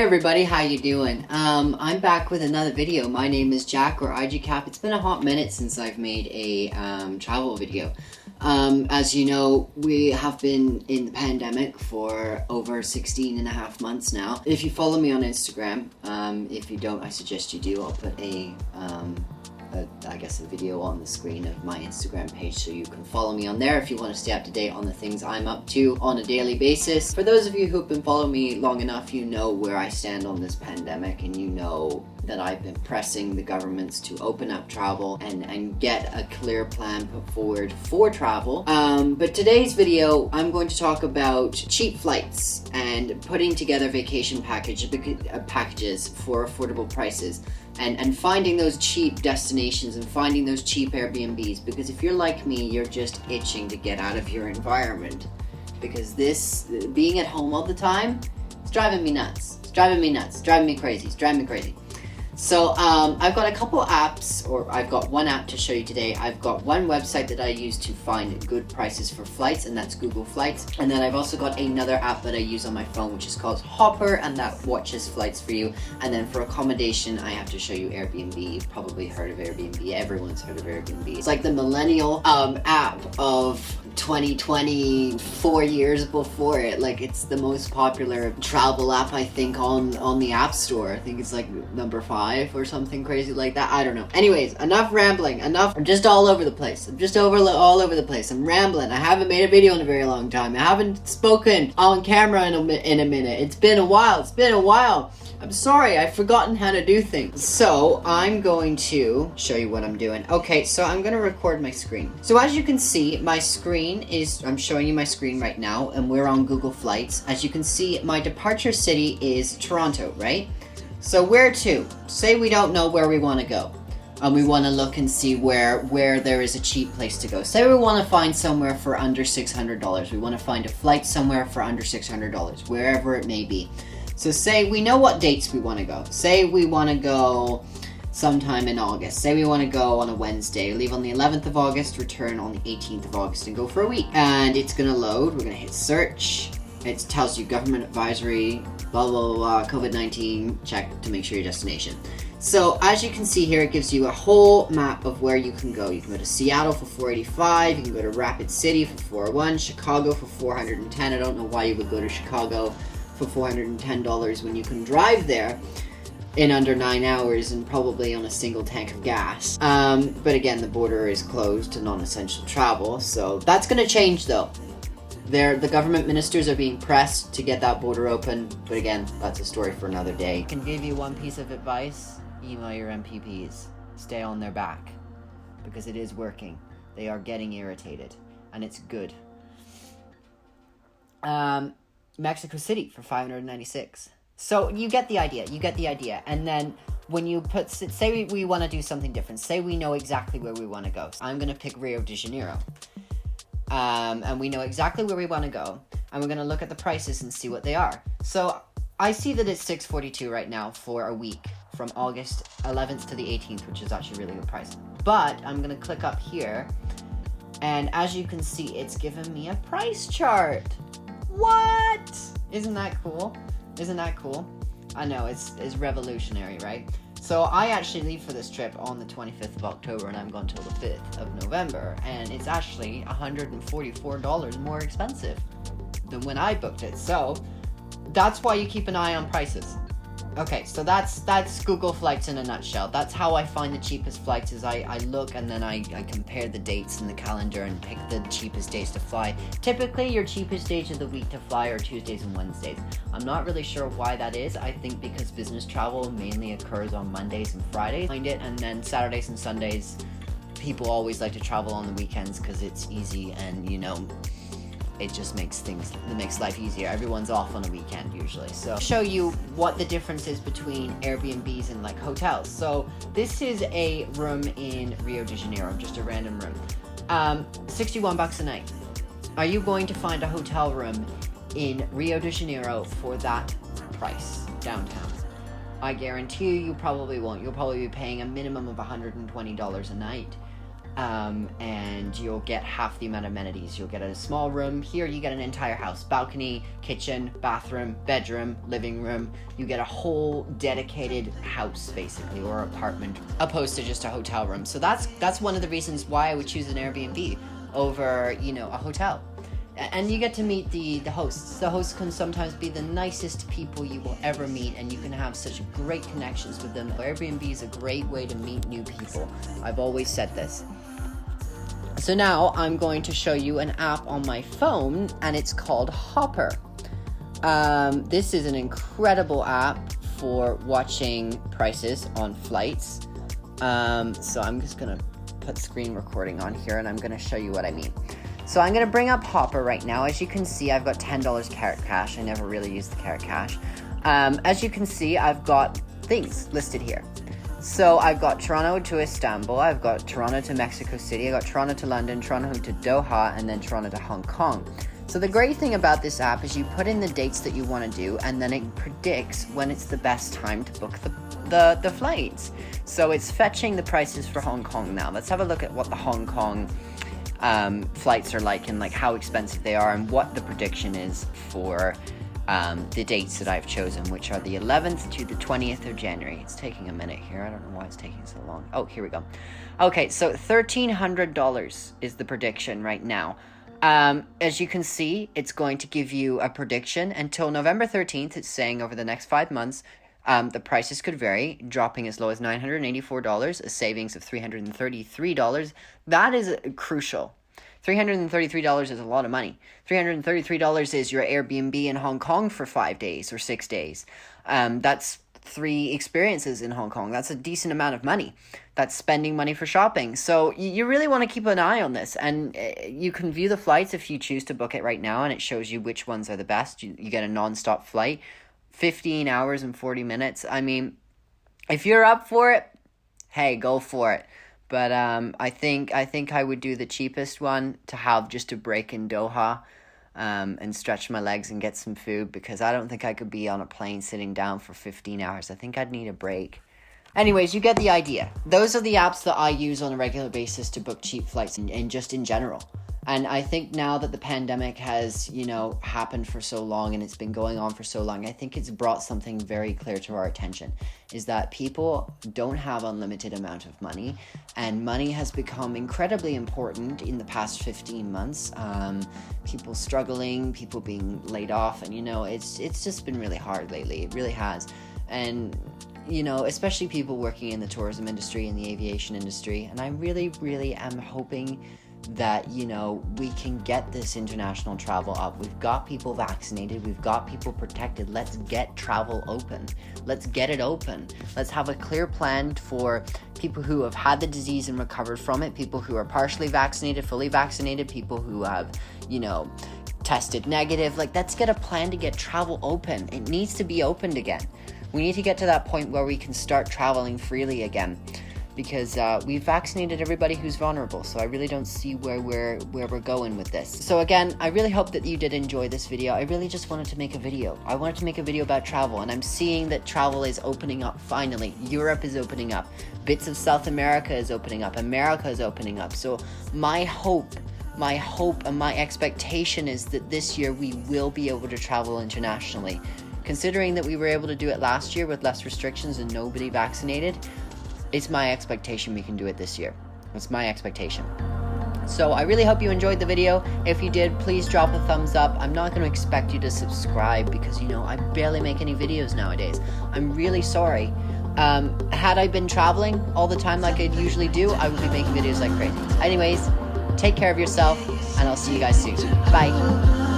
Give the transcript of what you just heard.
everybody, how you doing? I'm back with another video. My name is Jack, or iJacap. It's been a hot minute since I've made a travel video. As you know, we have been in the pandemic for over 16 and a half months now. If you follow me on Instagram, if you don't, I suggest you do. I'll put a video on the screen of my Instagram page so you can follow me on there if you want to stay up to date on the things I'm up to on a daily basis. For those of you who've been following me long enough, you know where I stand on this pandemic, and you know that I've been pressing the governments to open up travel and get a clear plan put forward for travel. But today's video, I'm going to talk about cheap flights and putting together vacation packages for affordable prices. And finding those cheap destinations and finding those cheap Airbnbs, because if you're like me, you're just itching to get out of your environment, because this being at home all the time, it's driving me nuts. It's driving me nuts. It's driving me crazy. It's driving me crazy. So I've got a couple apps, or I've got one app to show you today. I've got one website that I use to find good prices for flights, and that's Google Flights. And then I've also got another app that I use on my phone, which is called Hopper, and that watches flights for you. And then for accommodation, I have to show you Airbnb. You've probably heard of Airbnb. Everyone's heard of Airbnb. It's like the millennial app of 2020, 4 years before it. Like, it's the most popular travel app, I think, on the App Store. I think it's like number 5 or something crazy like that. I don't know. Anyways, enough rambling. Enough. I'm just all over the place. All over the place. I'm rambling. I haven't made a video in a very long time. I haven't spoken on camera in a minute. It's been a while. I'm sorry, I've forgotten how to do things. So I'm going to show you what I'm doing. Okay, so I'm gonna record my screen. So as you can see, my screen is, I'm showing you my screen right now, and we're on Google Flights. As you can see, my departure city is Toronto, right? So where to? Say we don't know where we want to go. We want to look and see where there is a cheap place to go. Say we want to find somewhere for under $600. We want to find a flight somewhere for under $600, wherever it may be. So say we know what dates we want to go. Say we want to go sometime in August. Say we want to go on a Wednesday, leave on the 11th of August, return on the 18th of August, and go for a week. And it's going to load. We're going to hit search. It tells you government advisory, blah, blah, blah, COVID-19, check to make sure your destination. So as you can see here, it gives you a whole map of where you can go. You can go to Seattle for $485, you can go to Rapid City for $401, Chicago for $410. I don't know why you would go to Chicago for $410 when you can drive there in under 9 hours and probably on a single tank of gas. But again, the border is closed to non-essential travel, so that's going to change though. The government ministers are being pressed to get that border open, but again, that's a story for another day. I can give you one piece of advice: email your MPPs. Stay on their back, because it is working. They are getting irritated, and it's good. Mexico City for $596. So you get the idea. And then when you say we want to do something different, say we know exactly where we want to go. I'm going to pick Rio de Janeiro. And we know exactly where we want to go, and we're going to look at the prices and see what they are. So I see that it's $642 right now for a week, from August 11th to the 18th, which is actually really good price. But I'm going to click up here, and as you can see, it's given me a price chart. What? Isn't that cool? I know, it's revolutionary, right? So I actually leave for this trip on the 25th of October, and I'm going till the 5th of November, and it's actually $144 more expensive than when I booked it. So that's why you keep an eye on prices. Okay, so that's Google Flights in a nutshell. That's how I find the cheapest flights, is I look and then I compare the dates in the calendar and pick the cheapest days to fly. Typically, your cheapest days of the week to fly are Tuesdays and Wednesdays. I'm not really sure why that is. I think because business travel mainly occurs on Mondays and Fridays. And then Saturdays and Sundays, people always like to travel on the weekends because it's easy, and it just makes life easier. Everyone's off on a weekend usually. So I'll show you what the difference is between Airbnbs and like hotels. So this is a room in Rio de Janeiro, just a random room. $61 a night. Are you going to find a hotel room in Rio de Janeiro for that price downtown? I guarantee you probably won't. You'll probably be paying a minimum of $120 a night. and you'll get half the amount of amenities. You'll get a small room. Here you get an entire house, balcony, kitchen, bathroom, bedroom, living room. You get a whole dedicated house basically, or apartment, opposed to just a hotel room. So that's one of the reasons why I would choose an Airbnb over, you know, a hotel. And you get to meet the hosts. The hosts can sometimes be the nicest people you will ever meet, and you can have such great connections with them. Airbnb is a great way to meet new people. I've always said this. So now I'm going to show you an app on my phone, and it's called Hopper. This is an incredible app for watching prices on flights. So I'm just going to put screen recording on here, and I'm going to show you what I mean. So I'm going to bring up Hopper right now. As you can see, I've got $10 Carrot Cash. I never really use the Carrot Cash. As you can see, I've got things listed here. So I've got Toronto to Istanbul, I've got Toronto to Mexico City, I've got Toronto to London, Toronto to Doha, and then Toronto to Hong Kong. So the great thing about this app is you put in the dates that you want to do, and then it predicts when it's the best time to book the flights. So it's fetching the prices for Hong Kong now. Let's have a look at what the Hong Kong flights are like, and like how expensive they are, and what the prediction is for the dates that I've chosen, which are the 11th to the 20th of January. It's taking a minute here. I don't know why it's taking so long. Oh, here we go. Okay, so $1,300 is the prediction right now. As you can see, it's going to give you a prediction until November 13th. It's saying over the next 5 months, the prices could vary, dropping as low as $984, a savings of $333. That is crucial. $333 is a lot of money. $333 is your Airbnb in Hong Kong for 5 days or 6 days. That's 3 experiences in Hong Kong. That's a decent amount of money. That's spending money for shopping. So you really want to keep an eye on this. And you can view the flights if you choose to book it right now, and it shows you which ones are the best. You get a non-stop flight, 15 hours and 40 minutes. I mean, if you're up for it, hey, go for it. But I think I would do the cheapest one to have just a break in Doha, and stretch my legs and get some food, because I don't think I could be on a plane sitting down for 15 hours. I think I'd need a break. Anyways, you get the idea. Those are the apps that I use on a regular basis to book cheap flights, and just in general. And I think now that the pandemic has, happened for so long, and it's been going on for so long, I think it's brought something very clear to our attention, is that people don't have unlimited amount of money, and money has become incredibly important in the past 15 months. People struggling, people being laid off, and it's just been really hard lately. It really has. And especially people working in the tourism industry and the aviation industry. And I really, really am hoping that, we can get this international travel up. We've got people vaccinated. We've got people protected. Let's get travel open. Let's get it open. Let's have a clear plan for people who have had the disease and recovered from it, people who are partially vaccinated, fully vaccinated, people who have, tested negative. Let's get a plan to get travel open. It needs to be opened again. We need to get to that point where we can start traveling freely again, because we've vaccinated everybody who's vulnerable. So I really don't see where we're going with this. So again, I really hope that you did enjoy this video. I really just wanted to make a video. I wanted to make a video about travel, and I'm seeing that travel is opening up finally. Europe is opening up. Bits of South America is opening up. America is opening up. So my hope and my expectation is that this year we will be able to travel internationally. Considering that we were able to do it last year with less restrictions and nobody vaccinated, it's my expectation we can do it this year. It's my expectation. So I really hope you enjoyed the video. If you did, please drop a thumbs up. I'm not going to expect you to subscribe because, I barely make any videos nowadays. I'm really sorry. Had I been traveling all the time like I'd usually do, I would be making videos like crazy. Anyways, take care of yourself, and I'll see you guys soon. Bye.